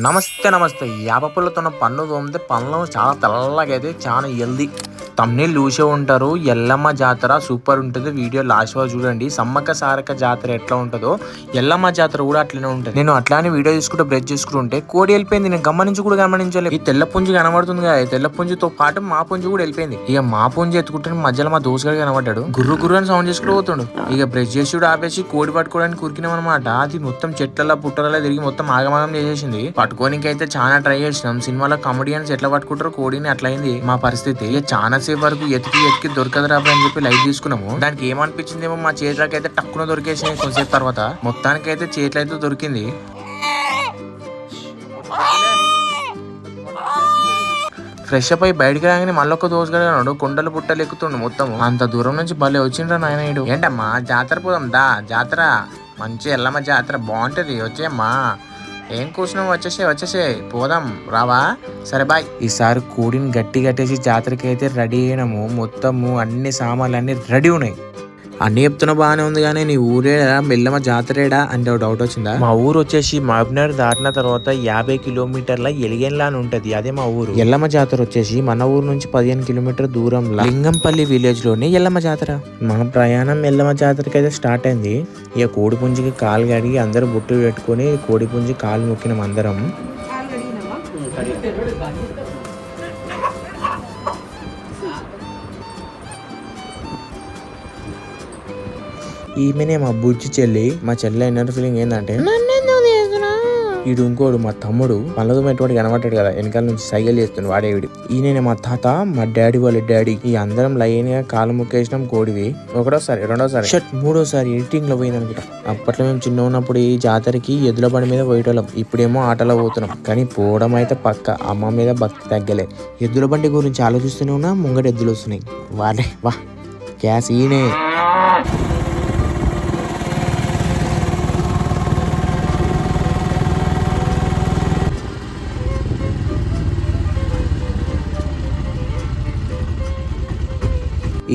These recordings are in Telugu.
నమస్తే నమస్తే. యాప పుల్లతోన్న పన్ను తోమితే పళ్ళు చాలా తెల్లగా అయితే చాలా హెల్దీ. తమ్ముళ్ళు చూసే ఉంటారు. ఎల్లమ్మ జాతర సూపర్ ఉంటుంది. వీడియో లాస్ట్ వరకు చూడండి. సమ్మక్క సారక్క జాతర ఎట్లా ఉంటుందో ఎల్లమ్మ జాతర కూడా అట్లనే ఉంటుంది. నేను అట్లానే వీడియో తీసుకుంటూ బ్రెడ్ చేసుకుంటుంటే కోడి వెళ్ళిపోయింది. నేను గమనించలేదు. ఈ తెల్ల పుంజు కనబడుతుంది కదా, తెల్ల పుంజుతో పాటు మా పుంజు కూడా వెళ్ళిపోయింది. ఇక మా పుంజు ఎత్తుకుంటే మధ్యలో మా దోసగాడు కనబడ్డాడు. గుర్రు గుర్రు అని సౌండ్ చేసుకుంటూ పోతాడు. ఇక బ్రష్ చేసి కూడా ఆపేసి కోడి పట్టుకోవడానికి కురికినాం అనమాట. అది మొత్తం చెట్లలో పుట్టలలో తిరిగి మొత్తం ఆగమాగం చేసేసింది. పట్టుకోనికి అయితే చాలా ట్రై చేసినాం. సినిమాలో కామెడియన్స్ ఎట్లా పట్టుకుంటారో కోడిని అట్లయింది మా పరిస్థితి. చాలా సేపు వరకు ఎతికి దొరకదురా అని చెప్పి లైట్ తీసుకున్నాము. దానికి ఏమనిపించిందేమో మా చేతులకి అయితే టక్కున దొరికేసింది. కొంతసేపు తర్వాత మొత్తానికి అయితే చేతులు అయితే దొరికింది. ఫ్రెష్ అప్ అయి బయటకు రాగానే మళ్ళొక్క దోసగాడు కొండలు పుట్టలు ఎక్కుతుండు. మొత్తం అంత దూరం నుంచి భలే వచ్చిండ్రా నాయన. ఏంటమ్మా జాతర పోదాం దా, జాతర మంచి ఎల్లమ్మ జాతర బాగుంటది, వచ్చేయమ్మా. ఏం కూర్చున్నావు, వచ్చేసే పోదాం రావా, సరే బాయ్. ఈసారి కోడిని గట్టి కట్టేసి జాతరకి అయితే రెడీ అయినాము. మొత్తము అన్ని సామాన్లు అన్ని రెడీ ఉన్నాయి. అన్ని చెప్తున్నా బాగానే ఉంది, కానీ నీ ఊరేడా ఎల్లమ్మ జాతరేడా అంటే డౌట్ వచ్చిందా? మా ఊరు వచ్చేసి మహబూబ్నగర్ దాటిన తర్వాత 50 కిలోమీటర్ల ఎలిగెన్లా అని ఉంటది, అదే మా ఊరు. ఎల్లమ్మ జాతర వచ్చేసి మన ఊరు నుంచి 15 కిలోమీటర్ దూరంలో లింగంపల్లి విలేజ్ లోనే ఎల్లమ్మ జాతర. మన ప్రయాణం ఎల్లమ్మ జాతరకి అయితే స్టార్ట్ అయింది. ఇక కోడి పుంజికి కాలు కడిగి అందరూ బొట్టు పెట్టుకుని కోడి పుంజి కాలు మొక్కినాం అందరం. ఈమెనే మా బుజ్జి చెల్లి. మా చెల్లి ఇన్నర్ ఫీలింగ్ ఏంటంటే వీడు ఇంకోడు మా తమ్ముడు పళ్ళదు మెట్టువాడు కనబడ్డాడు కదా, వెనకాల నుంచి సైకిల్ చేస్తుండు వాడే వీడు. ఈయన మా తాత, మా డాడీ వాళ్ళ డాడీ. ఈ అందరం లైన్ గా కాలు ముక్కేసినాం కోడివి. ఒకటోసారి, రెండోసారి, మూడోసారి ఎడిటింగ్ లో పోయింది అనుకుంటా. అప్పట్లో మేము చిన్న ఉన్నప్పుడు ఈ జాతరకి ఎద్దుల బండి మీద పోయేటోళ్ళం. ఇప్పుడేమో ఆటలో పోతున్నాం. కానీ పోవడం అయితే పక్క. అమ్మ మీద భక్తి తగ్గలే. ఎద్దుల బండి గురించి ఆలోచిస్తూనే ఉన్నా, ముంగట ఎద్దులు వస్తున్నాయి. వాడే వా గ్యాస్ ఈయనే.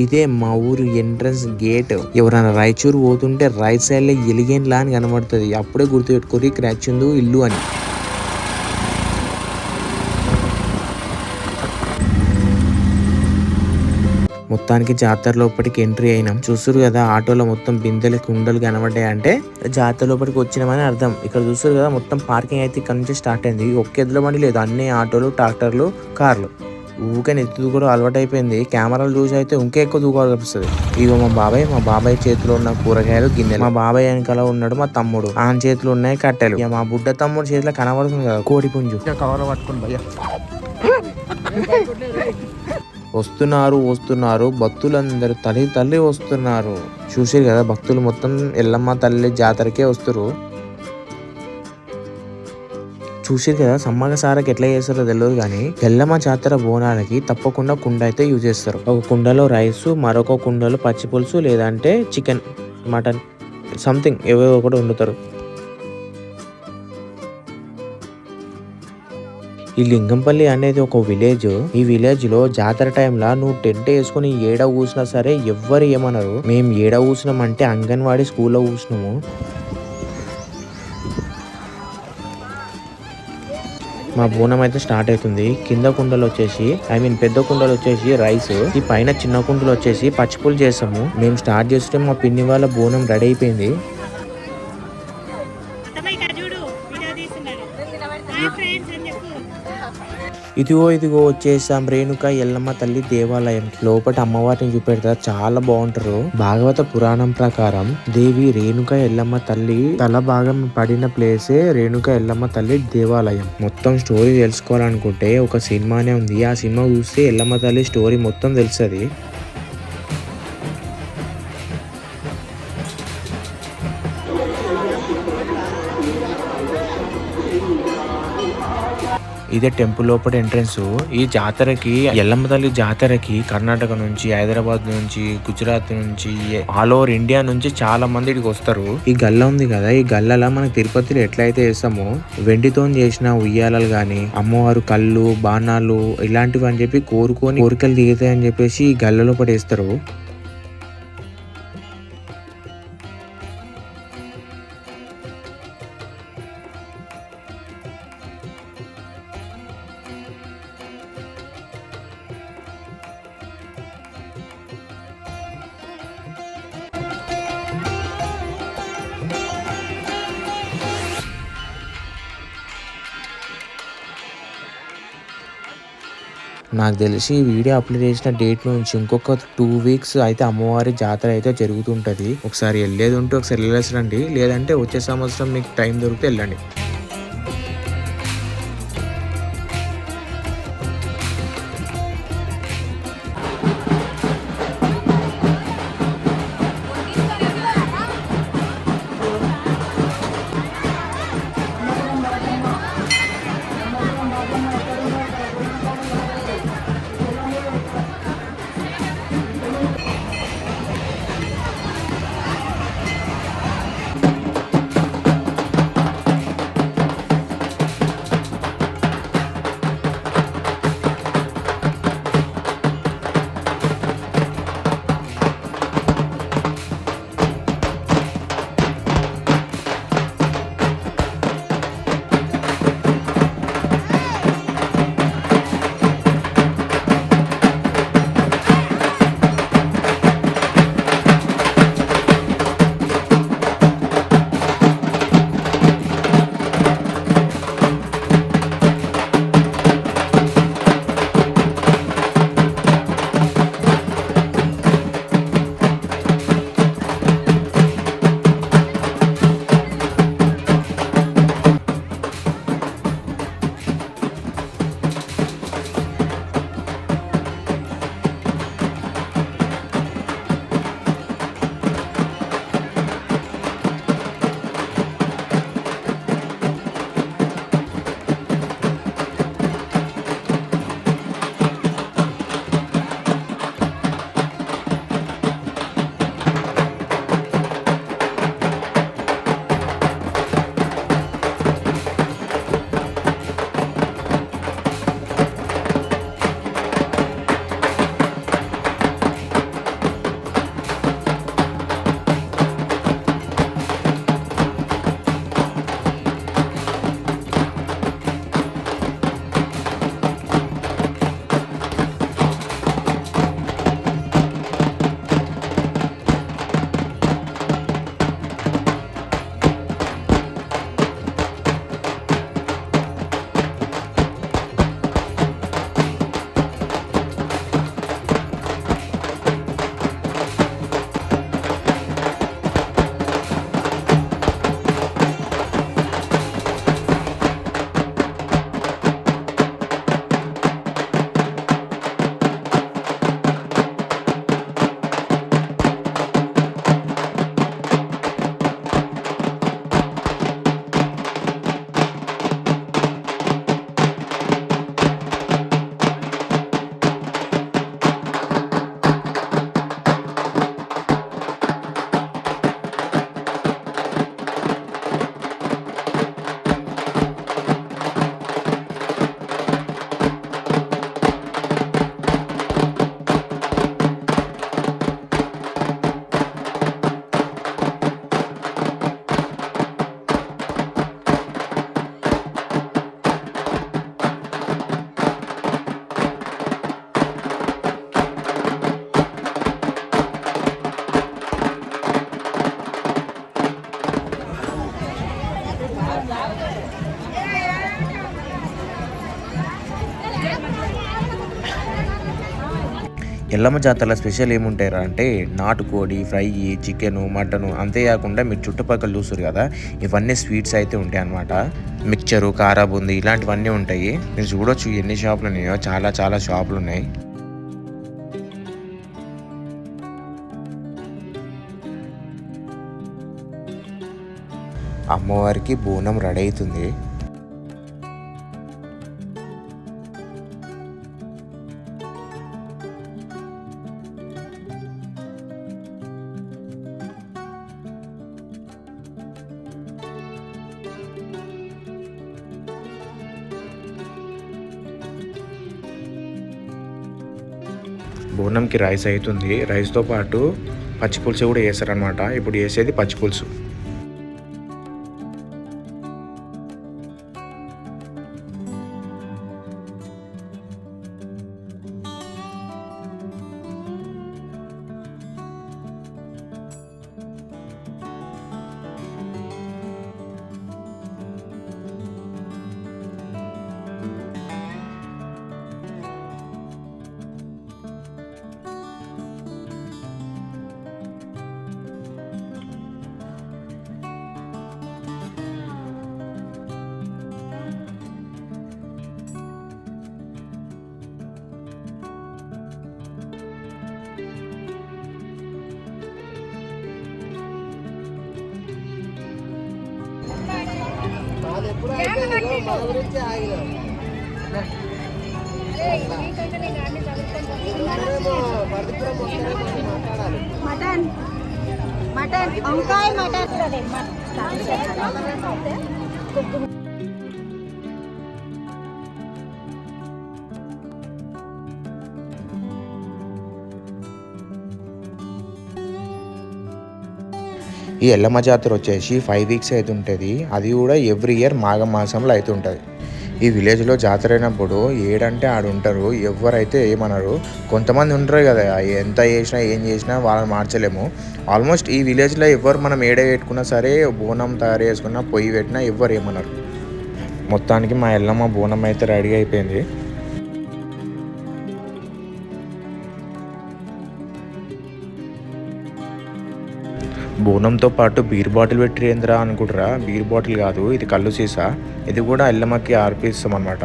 ఇదే మా ఊరు ఎంట్రన్స్ గేట్. ఎవరైనా రాయచూరు పోతుంటే రైట్ సైడ్ లో ఎలిగేన్లా అని కనబడుతుంది. అప్పుడే గుర్తుపెట్టుకోరి క్రాచిందు ఇల్లు అని. మొత్తానికి జాతర లోపలికి ఎంట్రీ అయినాం. చూస్తురు కదా ఆటోలో మొత్తం బిందెలు కుండలు కనబడ్డాయి అంటే జాతర లోపలికి వచ్చినామని అర్థం. ఇక్కడ చూస్తురు కదా మొత్తం పార్కింగ్ అయితే ఇక్కడ నుంచి స్టార్ట్ అయింది. ఒక్క ఎద్దుల బండి లేదు, అన్ని ఆటోలు, ట్రాక్టర్లు, కార్లు. ఊకని ఎత్తు కూడా అలవాటు అయిపోయింది. కెమెరాలు చూసి అయితే ఇంకా ఎక్కువ దూకాలు కనిపిస్తుంది. ఇగో మా బాబాయ్ చేతిలో ఉన్న కూరగాయలు గిన్నెలు. మా బాబాయ్ వెనకాల ఉన్నాడు మా తమ్ముడు, ఆయన చేతిలో ఉన్నాయి కట్టెలు. ఇక మా బుడ్డ తమ్ముడు చేతిలో కనబడుతుంది కదా కోడి పుంజు. కవర్ పట్టుకుని భయ్యా వస్తున్నారు భక్తులందరూ తల్లి వస్తున్నారు. చూసారు కదా భక్తులు మొత్తం ఎల్లమ్మ తల్లి జాతరకే వస్తారు. చూసారు కదా సమ్మక్క సారకి ఎట్లా చేస్తారో తెలియదు, కానీ ఎల్లమ్మ జాతర బోనాలకి తప్పకుండా కుండ అయితే యూజ్ చేస్తారు. ఒక కుండలో రైస్, మరొక కుండలో పచ్చి పులుసు, లేదంటే చికెన్, మటన్ సంథింగ్ ఏవో ఒకటి వండుతారు. ఈ లింగంపల్లి అనేది ఒక విలేజ్. ఈ విలేజ్ లో జాతర టైంలో నువ్వు టెంట్ వేసుకుని ఏడ కూసినా సరే ఎవ్వరు ఏమన్నారు. మేము ఏడ కూసినాం అంటే అంగన్వాడీ స్కూల్లో కూసినాము. మా బోనం అయితే స్టార్ట్ అవుతుంది. కింద కుండలు వచ్చేసి పెద్ద కుండలు వచ్చేసి రైస్, ఈ పైన చిన్న కుండలు వచ్చేసి పచ్చిపులు చేసాము. మేము స్టార్ట్ చేస్తుంటే మా పిన్ని వాళ్ళ బోనం రెడీ అయిపోయింది. ఇదిగో వచ్చేసాం రేణుక ఎల్లమ్మ తల్లి దేవాలయం. లోపల అమ్మవారిని చూపెడతారు, చాలా బాగుంటారు. భాగవత పురాణం ప్రకారం దేవి రేణుక ఎల్లమ్మ తల్లి తల భాగం పడిన ప్లేసే రేణుక ఎల్లమ్మ తల్లి దేవాలయం. మొత్తం స్టోరీ తెలుసుకోవాలనుకుంటే ఒక సినిమానే ఉంది. ఆ సినిమా చూస్తే ఎల్లమ్మ తల్లి స్టోరీ మొత్తం తెలుస్తుంది. ఇదే టెంపుల్ లోపల ఎంట్రన్స్. ఈ జాతరకి ఎల్లమ్మ తల్లి జాతరకి కర్ణాటక నుంచి, హైదరాబాద్ నుంచి, గుజరాత్ నుంచి, ఆల్ ఓవర్ ఇండియా నుంచి చాలా మంది ఇక్కడికి వస్తారు. ఈ గల్ల ఉంది కదా, ఈ గల్లలా మనకి తిరుపతిలో ఎట్లయితే వేస్తామో వెండితో చేసిన ఉయ్యాలలు గాని, అమ్మవారు కళ్ళు, బాణాలు ఇలాంటివి అని చెప్పి కోరికలు దిగుతాయని చెప్పేసి ఈ గల్లలో పడేస్తారు. నాకు తెలిసి ఈ వీడియో అప్లోడ్ చేసిన డేట్ నుంచి ఇంకొక 2 వీక్స్ అయితే అమ్మవారి జాతర అయితే జరుగుతుంటది. ఒకసారి వెళ్ళేది ఉంటే ఒకసారి వెళ్ళేసి రండి. లేదంటే వచ్చే సంవత్సరం మీకు టైం దొరికితే వెళ్ళండి. ఎల్లమ్మ జాతరలో స్పెషల్ ఏముంటాయిరా అంటే నాటుకోడి ఫ్రై, చికెను, మటను, అంతేకాకుండా మీరు చుట్టుపక్కల చూస్తారు కదా ఇవన్నీ స్వీట్స్ అయితే ఉంటాయి అన్నమాట. మిక్చరు, కారా బూందీ ఇలాంటివన్నీ ఉంటాయి. మీరు చూడొచ్చు ఎన్ని షాపులు ఉన్నాయో, చాలా చాలా షాపులు ఉన్నాయి. అమ్మవారికి బోనం రెడీ అవుతుంది. బోనంకి రైస్ అవుతుంది. రైస్తో పాటు పచ్చిపులుసు కూడా వేస్తారనమాట. ఇప్పుడు వేసేది పచ్చిపులుసు. మటన్ మటన్ వంకాయ మటన్ ఈ ఎల్లమ్మ జాతర వచ్చేసి 5 వీక్స్ అవుతుంటుంది. అది కూడా ఎవ్రీ ఇయర్ మాఘమాసంలో అవుతుంటుంది. ఈ విలేజ్లో జాతర అయినప్పుడు ఏడంటే ఆడు ఉంటారు, ఎవరైతే ఏమన్నారు. కొంతమంది ఉంటారు కదా, ఎంత చేసినా ఏం చేసినా వాళ్ళని మార్చలేము. ఆల్మోస్ట్ ఈ విలేజ్లో ఎవరు మనం ఏడ పెట్టుకున్నా సరే, బోనం తయారు చేసుకున్నా పొయ్యి పెట్టినా ఎవరు ఏమన్నారు. మొత్తానికి మా ఎల్లమ్మ బోనం అయితే రెడీ అయిపోయింది. బోనంతో పాటు బీర్ బాటిల్ పెట్టిరేంద్రా అనుకుంటారా? బీర్ బాటిల్ కాదు, ఇది కళ్ళు సీసా. ఇది కూడా ఎల్లమ్మకి ఆర్పిస్తాం అన్నమాట.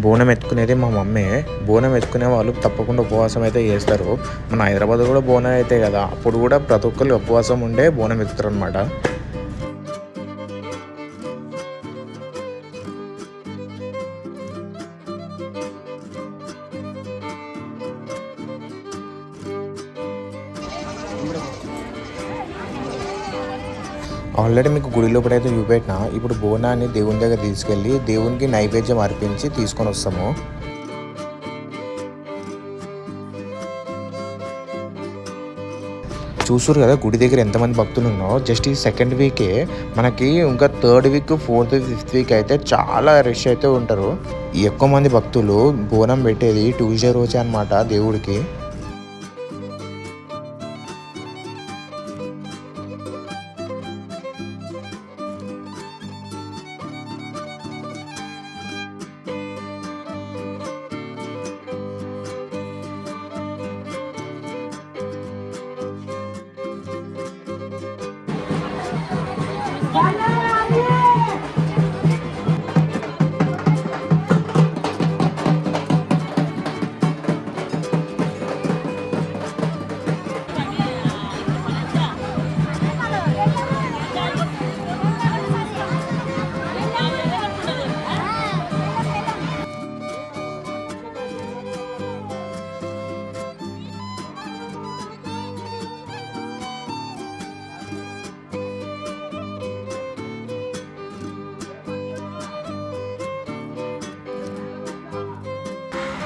బోనం ఎత్తుకునేది మా మమ్మే. బోనం ఎత్తుకునే వాళ్ళు తప్పకుండా ఉపవాసం అయితే చేస్తారు. మన హైదరాబాద్ కూడా బోనం అయితే కదా, అప్పుడు కూడా ప్రతి ఒక్కరు ఉపవాసం ఉండే బోనం ఎత్తుతారు అనమాట. ఆల్రెడీ మీకు గుడి లోపలైతే చూపెట్టినా. ఇప్పుడు బోనాన్ని దేవుని దగ్గర తీసుకెళ్ళి దేవునికి నైవేద్యం అర్పించి తీసుకొని వస్తాము. చూసారు కదా గుడి దగ్గర ఎంతమంది భక్తులు ఉన్నారో. జస్ట్ ఈ సెకండ్ వీకే మనకి ఇంకా 3rd week 4th 5th week అయితే చాలా రష్ అయితే ఉంటారు. ఎక్కువ మంది భక్తులు బోనం పెట్టేది ట్యూస్డే రోజే అనమాట దేవుడికి.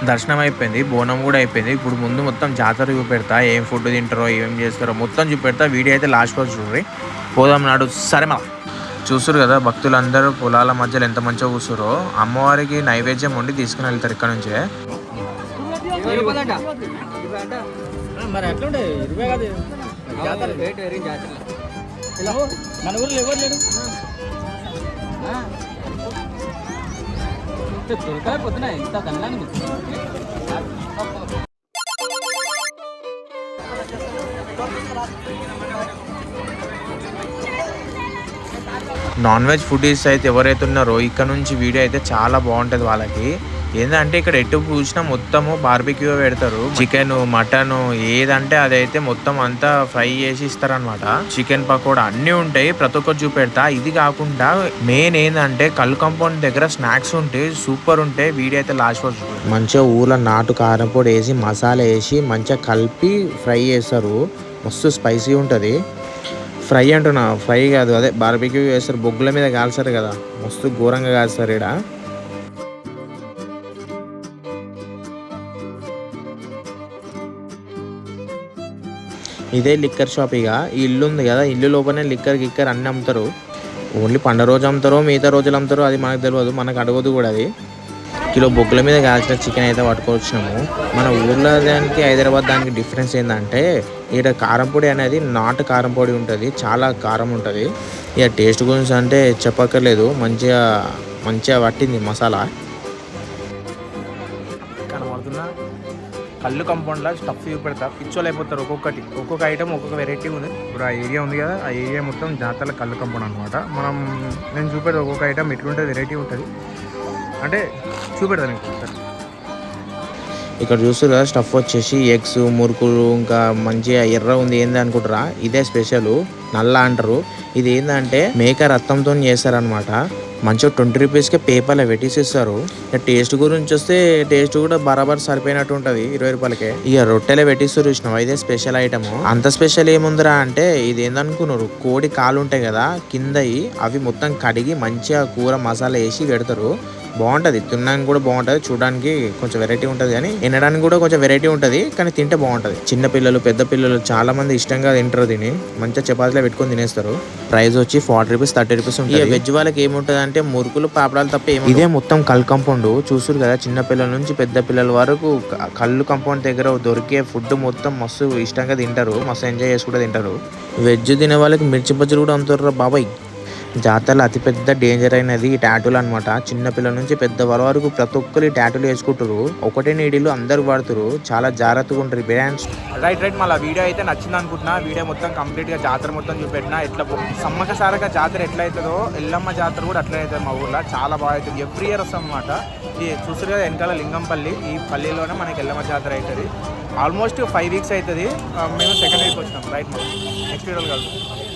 దర్శనం అయిపోయింది, బోనం కూడా అయిపోయింది. ఇప్పుడు ముందు మొత్తం జాతర చూపెడతా, ఏం ఫుడ్ తింటారో ఏం చేస్తారో మొత్తం చూపెడతా. వీడియో అయితే లాస్ట్ రోజు చూడండి. పోదాం నాడు. సరే మా చూసారు కదా భక్తులందరూ పొలాల మధ్యలో ఎంత మంచిగా కూర్చురో. అమ్మవారికి నైవేద్యం వండి తీసుకుని వెళ్తారు ఇక్కడ నుంచే. పొద్దున ఇంత దండాన్ని నాన్ వెజ్ ఫుడీస్ అయితే ఎవరైతే ఉన్నారో ఇక్కడ నుంచి వీడియో అయితే చాలా బాగుంటుంది వాళ్ళకి. ఏంటంటే ఇక్కడ ఎటు చూసినా మొత్తము బార్బిక్యూ పెడతారు. చికెన్, మటన్ ఏదంటే అదైతే మొత్తం అంతా ఫ్రై చేసి ఇస్తారనమాట. చికెన్ పకోడా అన్నీ ఉంటాయి, ప్రతి ఒక్కరు చూపెడతా. ఇది కాకుండా మెయిన్ ఏంటంటే కళ్ళు కాంపౌండ్ దగ్గర స్నాక్స్ ఉంటాయి, సూపర్ ఉంటాయి. వీడియో అయితే లాస్ట్ వరకు మంచిగా ఊర్లో నాటు కారం పొడి వేసి మసాలా వేసి మంచిగా కలిపి ఫ్రై చేస్తారు. మస్తు స్పైసీ ఉంటుంది. ఫ్రై అంటున్నా, ఫ్రై కాదు, అదే బార్బిక్యూ చేస్తారు. బొగ్గుల మీద కాల్స్తారు కదా, మస్తు ఘోరంగా కాల్స్తారు ఇక్కడ. ఇదే లిక్కర్ షాప్. ఇక ఈ ఇల్లు ఉంది కదా, ఇల్లు లోపలనే లిక్కర్ అన్నీ అమ్ముతారు. ఓన్లీ పండుగ రోజు అమ్ముతారో మిగతా రోజులు అమ్ముతారో అది మనకు తెలియదు, మనకు అడగదు కూడా. అది కిలో బొగ్గుల మీద కాల్చిన చికెన్ అయితే పట్టుకొచ్చినాము. మన ఊర్లో దానికి హైదరాబాద్ దానికి డిఫరెన్స్ ఏంటంటే ఇక్కడ కారం పొడి అనేది నాటు కారం పొడి ఉంటుంది, చాలా కారం ఉంటుంది. ఇక టేస్ట్ గురించి అంటే చెప్పక్కర్లేదు, మంచిగా పట్టింది మసాలా. కనబడుతున్నా కళ్ళు కాంపౌండ్లో స్టఫ్ చూపెడతా, పిచ్చోలు అయిపోతారు. ఒక్కొక్క ఐటమ్ ఒక్కొక్క వెరైటీ ఉంది. ఇప్పుడు ఆ ఏరియా ఉంది కదా, ఆ ఏరియా మొత్తం జాతరల కళ్ళు కాంపౌండ్ అనమాట. నేను చూపెడతా ఒక్కొక్క ఐటమ్ ఎట్లుంటుంది, వెరైటీ ఉంటుంది అంటే చూపెడతాను మీకు. ఇక్కడ చూస్తారు కదా స్టఫ్ వచ్చేసి ఎగ్స్, మురుకులు, ఇంకా మంచిగా ఎర్ర ఉంది. ఏంది అనుకుంటారా, ఇదే స్పెషల్. నల్ల అంటారు. ఇది ఏంటంటే మేక రక్తంతో చేస్తారనమాట. మంచిగా 20 రూపీస్కే పేపర్లో పెట్టిస్తారు. ఇక టేస్ట్ గురించి వస్తే టేస్ట్ కూడా బరాబర్ సరిపోయినట్టు ఉంటుంది 20 రూపాయలకే. ఇక రొట్టెలే పెట్టిస్తారు చూసినావు, ఇదే స్పెషల్ ఐటమ్. అంత స్పెషల్ ఏముందిరా అంటే ఇది ఏందనుకున్నారు, కోడి కాలు ఉంటాయి కదా కిందయి, అవి మొత్తం కడిగి మంచిగా కూర మసాలా వేసి పెడతారు. బాగుంటది, తినడానికి కూడా బాగుంటది, చూడడానికి కొంచెం వెరైటీ ఉంటది కానీ తినడానికి కూడా కొంచెం వెరైటీ ఉంటది, కానీ తింటే బాగుంటది. చిన్న పిల్లలు పెద్ద పిల్లలు చాలా మంది ఇష్టంగా తింటారు. దీన్ని మంచిగా చపాతీలో పెట్టుకొని తినేస్తారు. ప్రైస్ వచ్చి 40 రూపీస్ 30 రూపీస్ ఉంటుంది. వెజ్ వాళ్ళకి ఏముంటది అంటే మురుకులు పాపడాలు తప్ప ఇదే మొత్తం కళ్ళు కాంపౌండ్ చూసురు కదా. చిన్న పిల్లల నుంచి పెద్ద పిల్లల వరకు కళ్ళు కాంపౌండ్ దగ్గర దొరికే ఫుడ్ మొత్తం మస్తు ఇష్టంగా తింటారు, మస్తు ఎంజాయ్ చేసి కూడా తింటారు. వెజ్ తినే వాళ్ళకి మిర్చి బజ్జీలు కూడా అమ్ముతారు బాబాయ్. జాతరలో అతిపెద్ద డేంజర్ అయినది ఈ టాటూలు అనమాట. చిన్నపిల్లల నుంచి పెద్దవాళ్ళ వరకు ప్రతి ఒక్కరు ఈ టాటూలు వేసుకుంటారు. ఒకటే నీడిలు అందరు వాడుతారు, చాలా జాగ్రత్తగా ఉంటారు బ్రాండ్స్. రైట్ మళ్ళీ వీడియో అయితే నచ్చింది అనుకుంటున్నా. వీడియో మొత్తం కంప్లీట్ గా జాతర మొత్తం చూపెట్టినా. ఎట్లా సమ్మక సారక జాతర ఎట్లా అవుతుందో ఎల్లమ్మ జాతర కూడా అట్లా అవుతుంది మా ఊర్లో. చాలా బాగా అవుతుంది, ఎవ్రీ ఇయర్ వస్తాం అనమాట. ఇది చూసారు కదా వెనకాల లింగంపల్లి, ఈ పల్లిలోనే మనకి ఎల్లమ్మ జాతర అవుతుంది. ఆల్మోస్ట్ 5 వీక్స్ అవుతుంది. మేము సెకండ్ వీక్ వచ్చినాం. రైట్ నెక్స్ట్ వీడియోలో కలుద్దాం.